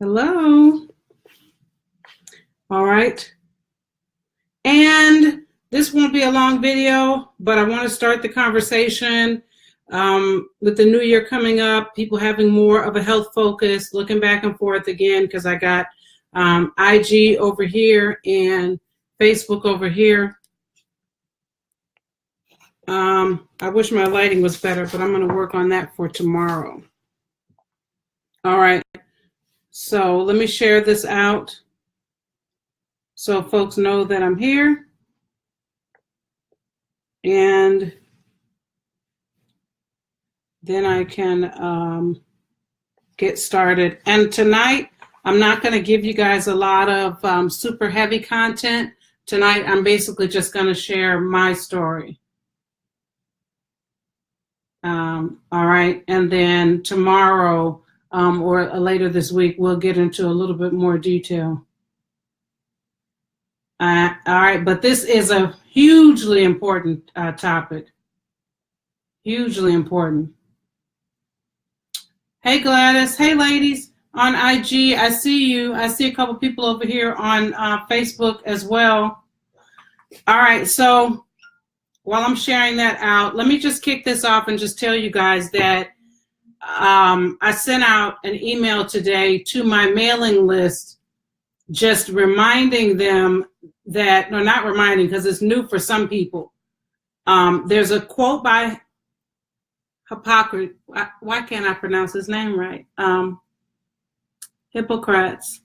Hello. All right. And this won't be a long video, but I want to start the conversation with the new year coming up, people having more of a health focus, looking back and forth again, because I got IG over here and Facebook over here. I wish my lighting was better, but I'm going to work on that for tomorrow. All right. So let me share this out so folks know that I'm here. And then I can get started. And tonight, I'm not going to give you guys a lot of super heavy content. Tonight, I'm basically just going to share my story. All right. And then tomorrow, or later this week, we'll get into a little bit more detail. All right, but this is a hugely important topic. Hugely important. Hey, Gladys. Hey, ladies on IG. I see you. I see a couple people over here on Facebook as well. All right, so while I'm sharing that out, let me just kick this off and just tell you guys that I sent out an email today to my mailing list, just reminding them that, no, not reminding, because it's new for some people. There's a quote by Hippocrates. Why can't I pronounce his name right? Hippocrates.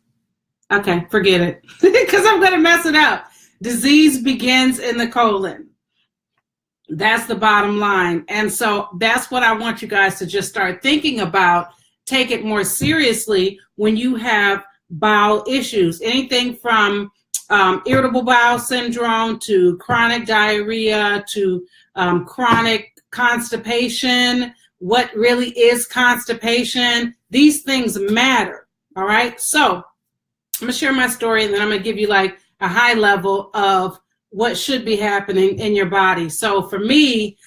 Okay, forget it, because I'm going to mess it up. Disease begins in the colon. That's the bottom line. And so that's what I want you guys to just start thinking about. Take it more seriously when you have bowel issues, anything from irritable bowel syndrome to chronic diarrhea to chronic constipation. What really is constipation? These things matter. All right. So I'm going to share my story, and then I'm going to give you like a high level of what should be happening in your body. So for me,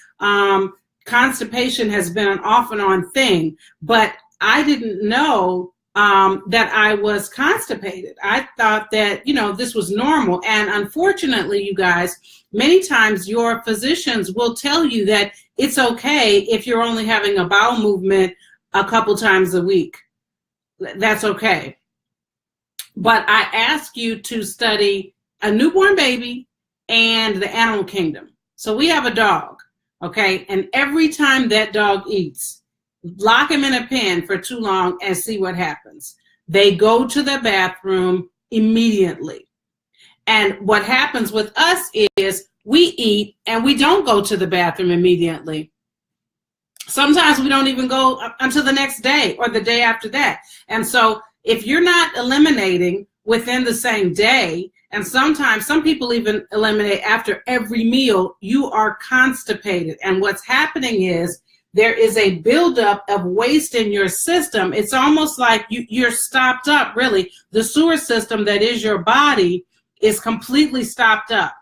constipation has been an off and on thing, but I didn't know that I was constipated. I thought that, this was normal. And unfortunately, you guys, many times your physicians will tell you that it's okay if you're only having a bowel movement a couple times a week. That's okay. But I ask you to study a newborn baby and the animal kingdom. So we have a dog, okay? And every time that dog eats, lock him in a pen for too long and see what happens. They go to the bathroom immediately. And what happens with us is we eat and we don't go to the bathroom immediately. Sometimes we don't even go until the next day or the day after that. And so if you're not eliminating within the same day, and sometimes some people even eliminate after every meal, you are constipated. And what's happening is there is a buildup of waste in your system. It's almost like you're stopped up, really. The sewer system that is your body is completely stopped up.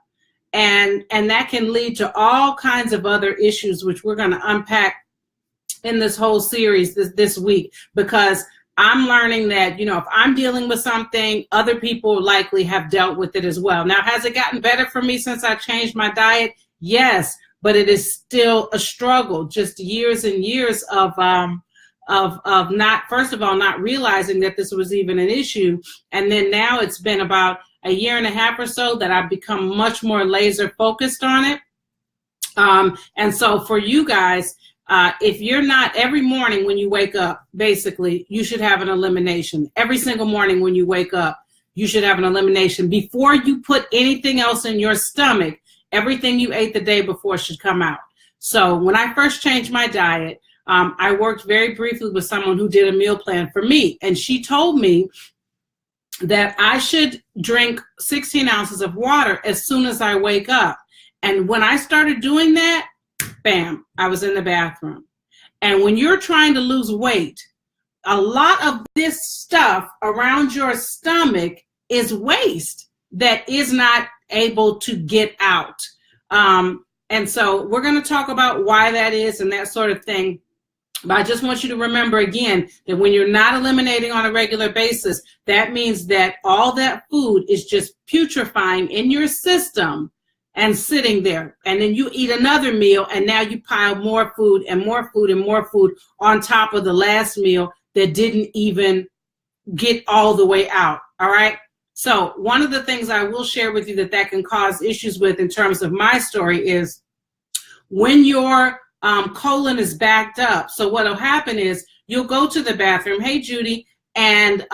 And that can lead to all kinds of other issues, which we're going to unpack in this whole series this week, because I'm learning that, if I'm dealing with something, other people likely have dealt with it as well. Now, has it gotten better for me since I changed my diet? Yes, but it is still a struggle. Just years and years of not, first of all, not realizing that this was even an issue. And then now it's been about a year and a half or so that I've become much more laser focused on it. And so for you guys, if you're not, every morning when you wake up, basically, you should have an elimination. Every single morning when you wake up, you should have an elimination. Before you put anything else in your stomach, everything you ate the day before should come out. So when I first changed my diet, I worked very briefly with someone who did a meal plan for me. And she told me that I should drink 16 ounces of water as soon as I wake up. And when I started doing that, bam, I was in the bathroom. And when you're trying to lose weight, a lot of this stuff around your stomach is waste that is not able to get out. And so we're going to talk about why that is and that sort of thing. But I just want you to remember again that when you're not eliminating on a regular basis, that means that all that food is just putrefying in your system and sitting there. And then you eat another meal, and now you pile more food and more food and more food on top of the last meal that didn't even get all the way out. All right. So one of the things I will share with you that can cause issues with in terms of my story is when your colon is backed up. So what'll happen is you'll go to the bathroom, hey Judy, and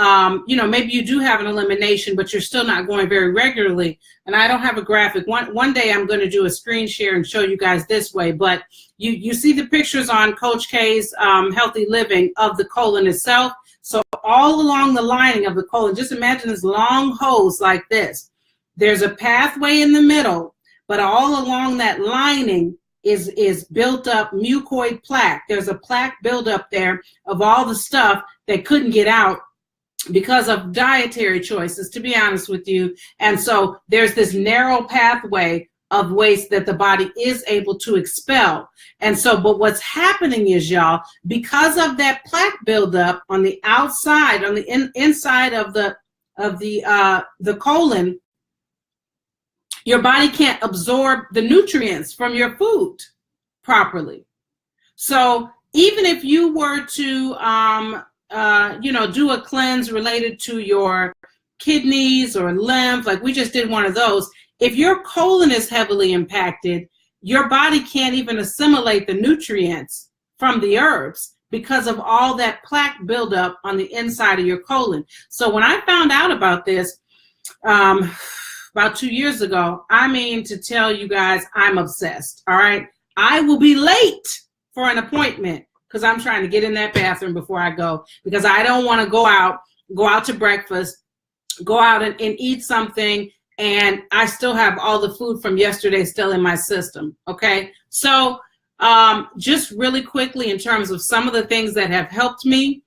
maybe you do have an elimination, but you're still not going very regularly. And I don't have a graphic. One day I'm going to do a screen share and show you guys this way. But you see the pictures on Coach K's Healthy Living of the colon itself. So all along the lining of the colon, just imagine this long hose like this. There's a pathway in the middle, but all along that lining is built up mucoid plaque. There's a plaque buildup there of all the stuff that couldn't get out because of dietary choices, to be honest with you. And so there's this narrow pathway of waste that the body is able to expel. And so, but what's happening is, y'all, because of that plaque buildup on the outside, on the inside of the colon, your body can't absorb the nutrients from your food properly. So even if you were to, do a cleanse related to your kidneys or lymph, like we just did one of those, if your colon is heavily impacted, your body can't even assimilate the nutrients from the herbs because of all that plaque buildup on the inside of your colon. So when I found out about this, about 2 years ago, I mean to tell you guys, I'm obsessed, all right? I will be late for an appointment because I'm trying to get in that bathroom before I go, because I don't want to go out to breakfast, go out and eat something, and I still have all the food from yesterday still in my system, okay? So just really quickly in terms of some of the things that have helped me,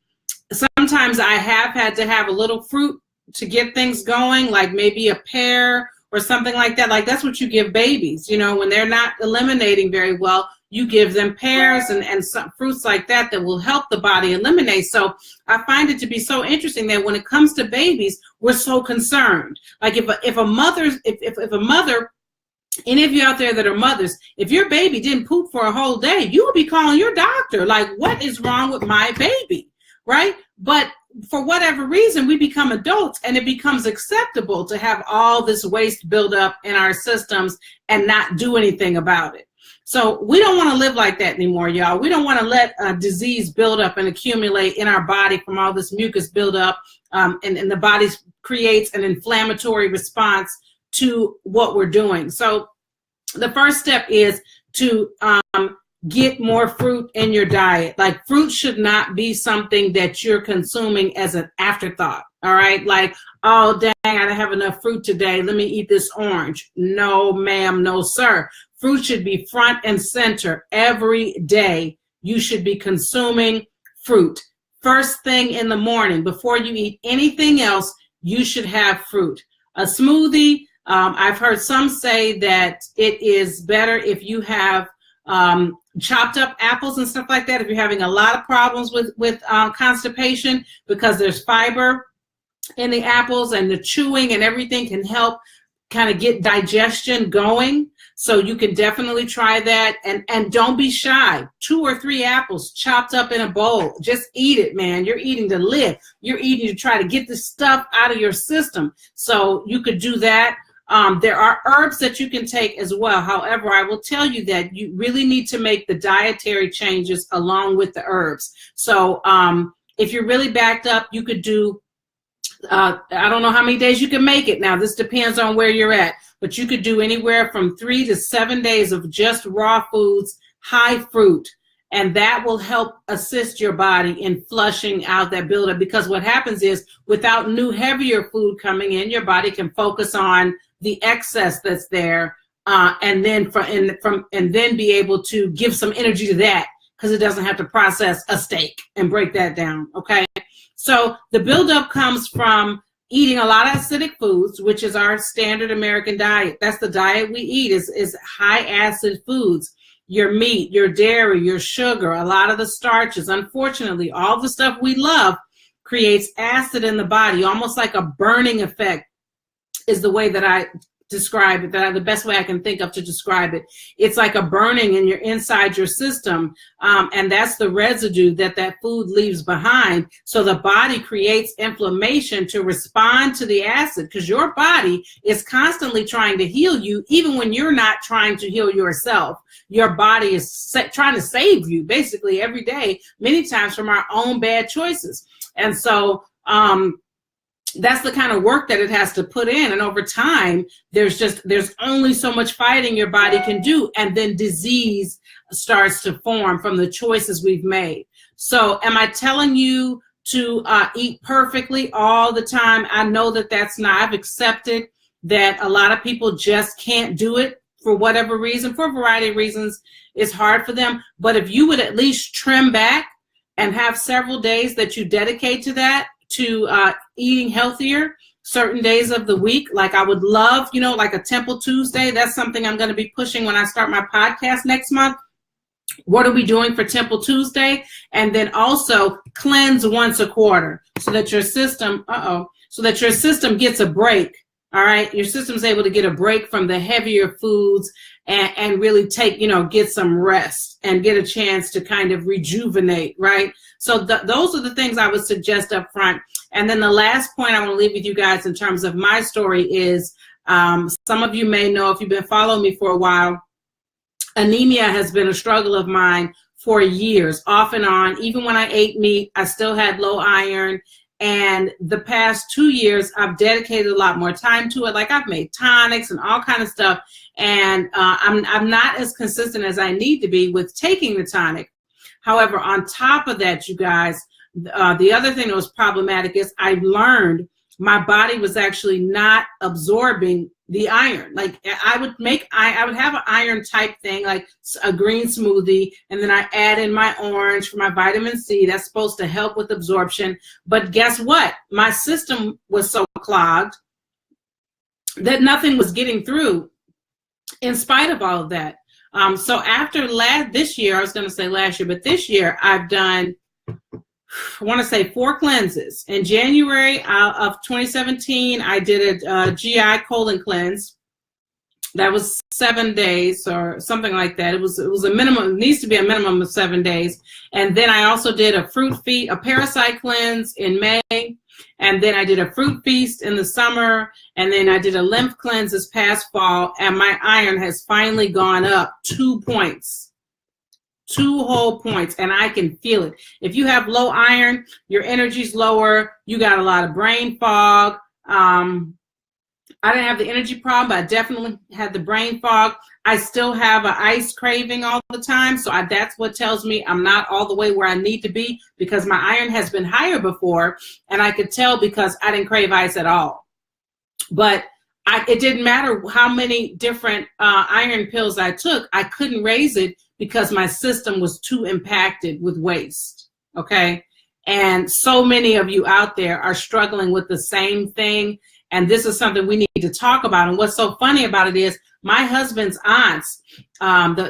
sometimes I have had to have a little fruit to get things going, like maybe a pear or something like that. Like that's what you give babies, when they're not eliminating very well, you give them pears and some fruits like that will help the body eliminate. So I find it to be so interesting that when it comes to babies, we're so concerned. Like if a mother, any of you out there that are mothers, if your baby didn't poop for a whole day, you would be calling your doctor, like, what is wrong with my baby, right? But for whatever reason, we become adults and it becomes acceptable to have all this waste build up in our systems and not do anything about it. So we don't want to live like that anymore, y'all. We don't want to let disease build up and accumulate in our body from all this mucus build up, and the body creates an inflammatory response to what we're doing. So the first step is to get more fruit in your diet. Like fruit should not be something that you're consuming as an afterthought. All right. Like, oh, dang, I don't have enough fruit today. Let me eat this orange. No, ma'am. No, sir. Fruit should be front and center every day. You should be consuming fruit. First thing in the morning, before you eat anything else, you should have fruit. A smoothie, I've heard some say that it is better if you have chopped up apples and stuff like that, if you're having a lot of problems with constipation, because there's fiber in the apples and the chewing and everything can help kind of get digestion going. So you can definitely try that, and don't be shy. 2 or 3 apples chopped up in a bowl. Just eat it, man. You're eating to live. You're eating to try to get the stuff out of your system. So you could do that. There are herbs that you can take as well. However, I will tell you that you really need to make the dietary changes along with the herbs. So if you're really backed up, you could do, I don't know how many days you can make it. Now, this depends on where you're at, but you could do anywhere from 3 to 7 days of just raw foods, high fruit. And that will help assist your body in flushing out that buildup, because what happens is without new, heavier food coming in, your body can focus on the excess that's there, and then be able to give some energy to that, because it doesn't have to process a steak and break that down. Okay, so the buildup comes from eating a lot of acidic foods, which is our standard American diet. That's the diet we eat, is high acid foods. your meat, your dairy, your sugar, a lot of the starches. Unfortunately, all the stuff we love creates acid in the body, almost like a burning effect is the way that I describe it, the best way I can think of to describe it. It's like a burning in your inside your system, and that's the residue that food leaves behind. So the body creates inflammation to respond to the acid, because your body is constantly trying to heal you, even when you're not trying to heal yourself. Your body is trying to save you basically every day, many times from our own bad choices. And so that's the kind of work that it has to put in. And over time, there's only so much fighting your body can do. And then disease starts to form from the choices we've made. So am I telling you to eat perfectly all the time? I know that that's not. I've accepted that a lot of people just can't do it for whatever reason, for a variety of reasons. It's hard for them. But if you would at least trim back and have several days that you dedicate to that, to eating healthier certain days of the week. Like I would love, like a Temple Tuesday. That's something I'm going to be pushing when I start my podcast next month. What are we doing for Temple Tuesday? And then also cleanse once a quarter so that your system, gets a break. All right. Your system's able to get a break from the heavier foods and really get some rest and get a chance to kind of rejuvenate. Right. So those are the things I would suggest up front. And then the last point I want to leave with you guys in terms of my story is some of you may know, if you've been following me for a while, anemia has been a struggle of mine for years, off and on. Even when I ate meat, I still had low iron. And the past 2 years, I've dedicated a lot more time to it. Like I've made tonics and all kind of stuff. And I'm not as consistent as I need to be with taking the tonic. However, on top of that, you guys, the other thing that was problematic is I learned my body was actually not absorbing the iron. Like I would have an iron type thing, like a green smoothie, and then I add in my orange for my vitamin C. That's supposed to help with absorption. But guess what? My system was so clogged that nothing was getting through in spite of all of that. So after this year, I was going to say last year, but this year I've done, I want to say 4 cleanses. In January of 2017, I did a GI colon cleanse. That was 7 days or something like that. It was a minimum. It needs to be a minimum of 7 days. And then I also did a parasite cleanse in May. And then I did a fruit feast in the summer. And then I did a lymph cleanse this past fall. And my iron has finally gone up 2 points. 2 whole points, and I can feel it. If you have low iron, your energy's lower, you got a lot of brain fog. I didn't have the energy problem, but I definitely had the brain fog. I still have an ice craving all the time, so that's what tells me I'm not all the way where I need to be, because my iron has been higher before, and I could tell because I didn't crave ice at all. But it didn't matter how many different iron pills I took, I couldn't raise it because my system was too impacted with waste, okay? And so many of you out there are struggling with the same thing, and this is something we need to talk about. And what's so funny about it is my husband's aunts,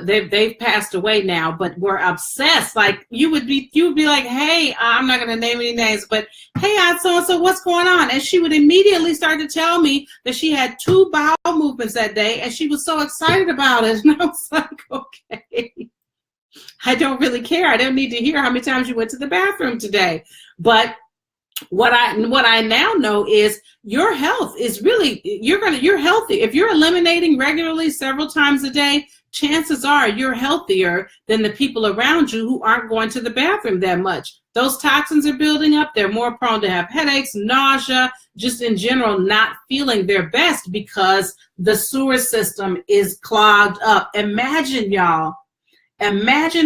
they've passed away now, but were obsessed. Like you would be like, hey, I'm not going to name any names, but hey, Aunt so-and-so, what's going on? And she would immediately start to tell me that she had 2 bowel movements that day, and she was so excited about it. And I was like, okay, I don't really care. I don't need to hear how many times you went to the bathroom today. But what I now know is your health is really, you're healthy. If you're eliminating regularly several times a day, chances are you're healthier than the people around you who aren't going to the bathroom that much. Those toxins are building up. They're more prone to have headaches, nausea, just in general not feeling their best because the sewer system is clogged up. Imagine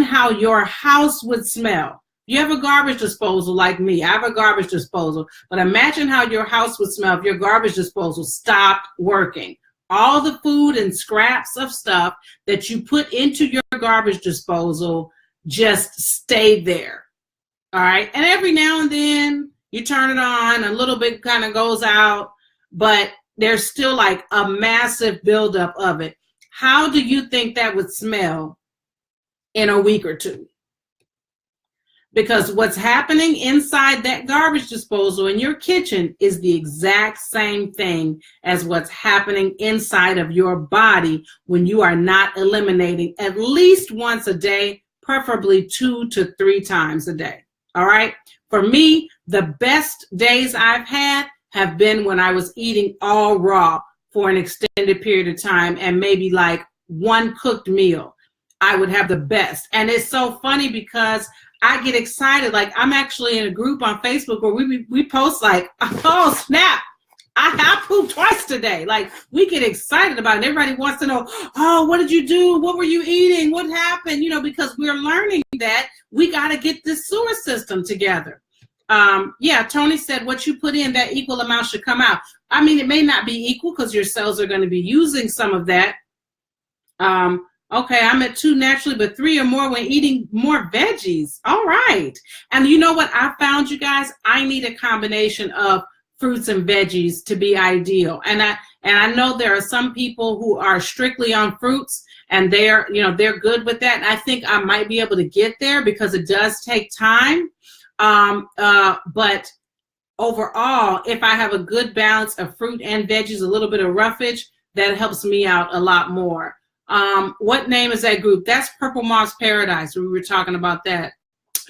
how your house would smell. You have a garbage disposal like me. I have a garbage disposal. But imagine how your house would smell if your garbage disposal stopped working. All the food and scraps of stuff that you put into your garbage disposal just stay there. All right. And every now and then you turn it on, a little bit kind of goes out, but there's still like a massive buildup of it. How do you think that would smell in a week or two. Because what's happening inside that garbage disposal in your kitchen is the exact same thing as what's happening inside of your body when you are not eliminating at least once a day, preferably 2 to 3 times a day. All right. For me, the best days I've had have been when I was eating all raw for an extended period of time and maybe like one cooked meal. I would have the best. And it's so funny because I get excited. Like, I'm actually in a group on Facebook where we post like, oh snap, I pooped twice today. Like, we get excited about it. Everybody wants to know, oh, what did you do? What were you eating? What happened? You know, because we're learning that we got to get this sewer system together. Yeah, Tony said what you put in, that equal amount should come out. I mean, it may not be equal because your cells are going to be using some of that. Okay, I'm at 2 naturally, but 3 or more when eating more veggies. All right. And you know what I found, you guys? I need a combination of fruits and veggies to be ideal. And I know there are some people who are strictly on fruits and they're good with that. And I think I might be able to get there because it does take time. But overall, if I have a good balance of fruit and veggies, a little bit of roughage, that helps me out a lot more. What name is that group? That's Purple Moss Paradise. We were talking about that,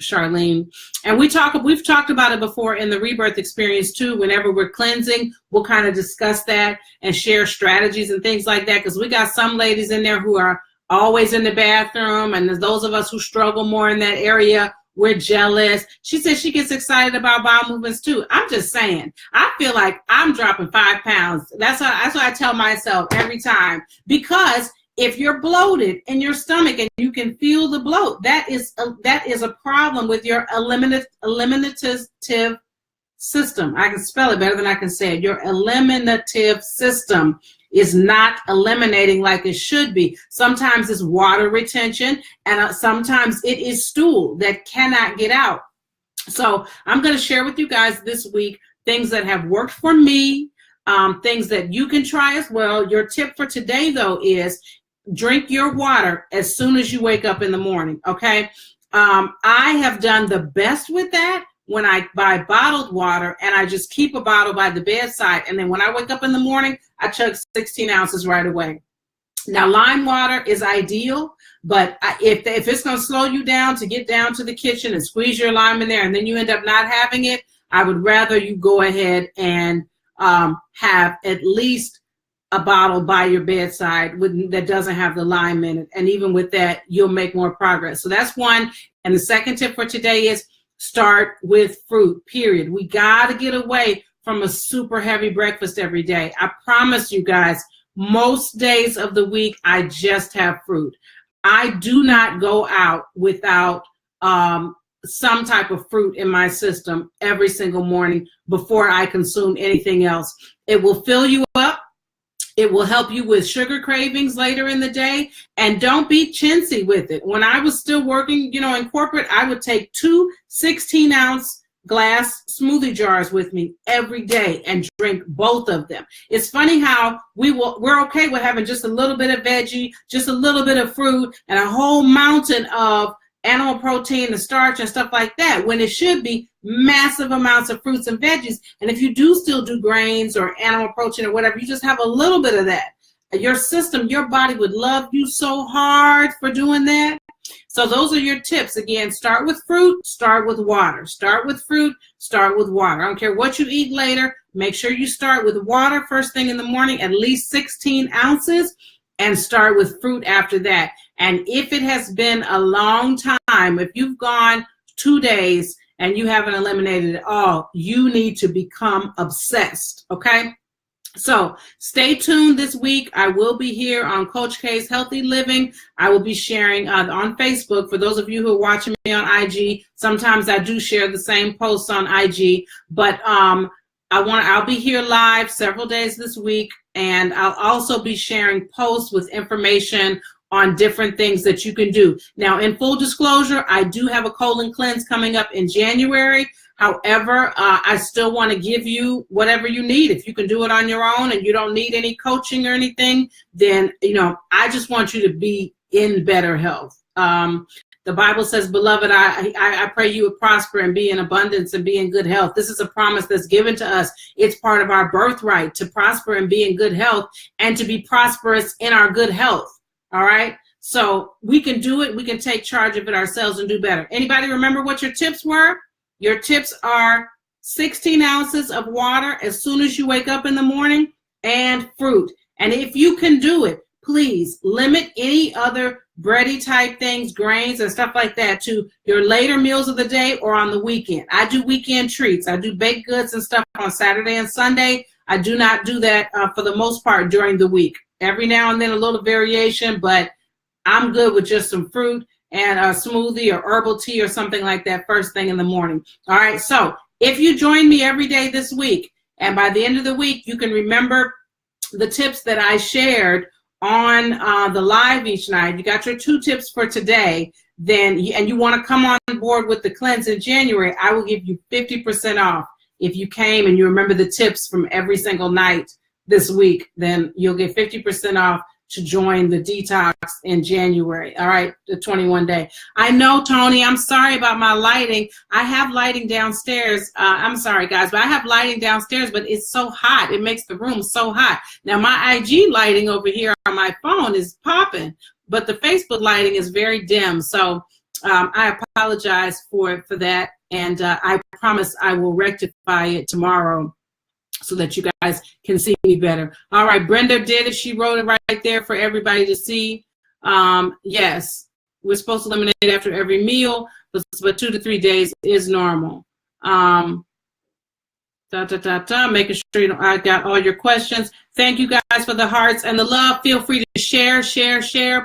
Charlene. And we've talked about it before in the Rebirth Experience too. Whenever we're cleansing, we'll kind of discuss that and share strategies and things like that. Because we got some ladies in there who are always in the bathroom. And there's those of us who struggle more in that area. We're jealous. She says she gets excited about bowel movements too. I'm just saying, I feel like I'm dropping 5 pounds. That's what I tell myself every time. Because if you're bloated in your stomach and you can feel the bloat, that is a problem with your eliminative system. I can spell it better than I can say it. Your eliminative system is not eliminating like it should be. Sometimes it's water retention, and sometimes it is stool that cannot get out. So I'm going to share with you guys this week things that have worked for me, things that you can try as well. Your tip for today, though, is drink your water as soon as you wake up in the morning, okay? I have done the best with that when I buy bottled water, and I just keep a bottle by the bedside, and then when I wake up in the morning, I chug 16 ounces right away. Now, lime water is ideal, but if it's going to slow you down to get down to the kitchen and squeeze your lime in there, and then you end up not having it, I would rather you go ahead and have at least a bottle by your bedside that doesn't have the lime in it. And even with that, you'll make more progress. So that's one. And the second tip for today is start with fruit, period. We got to get away from a super heavy breakfast every day. I promise you guys, most days of the week, I just have fruit. I do not go out without some type of fruit in my system every single morning before I consume anything else. It will fill you up. It will help you with sugar cravings later in the day, and don't be chintzy with it. When I was still working, in corporate, I would take 2 16-ounce glass smoothie jars with me every day and drink both of them. It's funny how we're okay with having just a little bit of veggie, just a little bit of fruit, and a whole mountain of animal protein and starch and stuff like that, when it should be massive amounts of fruits and veggies. And if you do still do grains or animal protein or whatever, you just have a little bit of that. Your system, your body would love you so hard for doing that. So those are your tips. Again, start with fruit, start with water. Start with fruit, start with water. I don't care what you eat later. Make sure you start with water first thing in the morning, at least 16 ounces, and start with fruit after that. And if it has been a long time, if you've gone 2 days and you haven't eliminated it all, you need to become obsessed, okay? So stay tuned this week. I will be here on Coach K's Healthy Living. I will be sharing on Facebook. For those of you who are watching me on IG, sometimes I do share the same posts on IG, but I'll be here live several days this week, and I'll also be sharing posts with information on different things that you can do. Now, in full disclosure, I do have a colon cleanse coming up in January. However, I still want to give you whatever you need. If you can do it on your own and you don't need any coaching or anything, then, I just want you to be in better health. The Bible says, beloved, I pray you would prosper and be in abundance and be in good health. This is a promise that's given to us. It's part of our birthright to prosper and be in good health and to be prosperous in our good health. All right. So we can do it. We can take charge of it ourselves and do better. Anybody remember what your tips were? Your tips are 16 ounces of water as soon as you wake up in the morning and fruit. And if you can do it, please limit any other bready type things, grains and stuff like that to your later meals of the day or on the weekend. I do weekend treats. I do baked goods and stuff on Saturday and Sunday. I do not do that for the most part during the week. Every now and then a little variation, but I'm good with just some fruit and a smoothie or herbal tea or something like that first thing in the morning. All right, so if you join me every day this week, and by the end of the week, you can remember the tips that I shared on the live each night. You got your 2 tips for today, and you want to come on board with the cleanse in January, I will give you 50% off. If you came and you remember the tips from every single night this week, then you'll get 50% off to join the detox in January. All right, the 21-day. I know, Tony, I'm sorry about my lighting. I have lighting downstairs. I'm sorry, guys, but I have lighting downstairs, but it's so hot. It makes the room so hot. Now, my IG lighting over here on my phone is popping, but the Facebook lighting is very dim. So I apologize for that, and I promise I will rectify it tomorrow so that you guys can see me better. All right, Brenda did it. She wrote it right there for everybody to see. Yes, we're supposed to eliminate after every meal, but 2 to 3 days is normal. Making sure I got all your questions. Thank you guys for the hearts and the love. Feel free to share.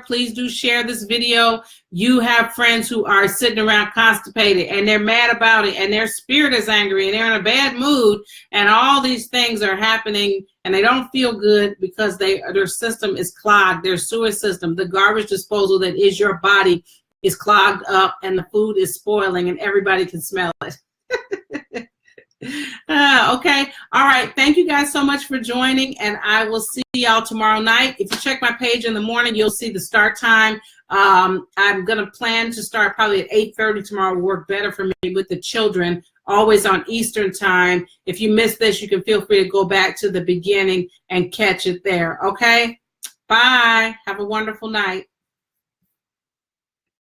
Please do share this video. You have friends who are sitting around constipated and they're mad about it and their spirit is angry and they're in a bad mood and all these things are happening and they don't feel good because their system is clogged, their sewer system, the garbage disposal that is your body is clogged up and the food is spoiling and everybody can smell it. Okay. All right. Thank you guys so much for joining, and I will see y'all tomorrow night. If you check my page in the morning, you'll see the start time. I'm going to plan to start probably at 8:30 tomorrow. Will work better for me with the children, always on Eastern time. If you missed this, you can feel free to go back to the beginning and catch it there. Okay. Bye. Have a wonderful night.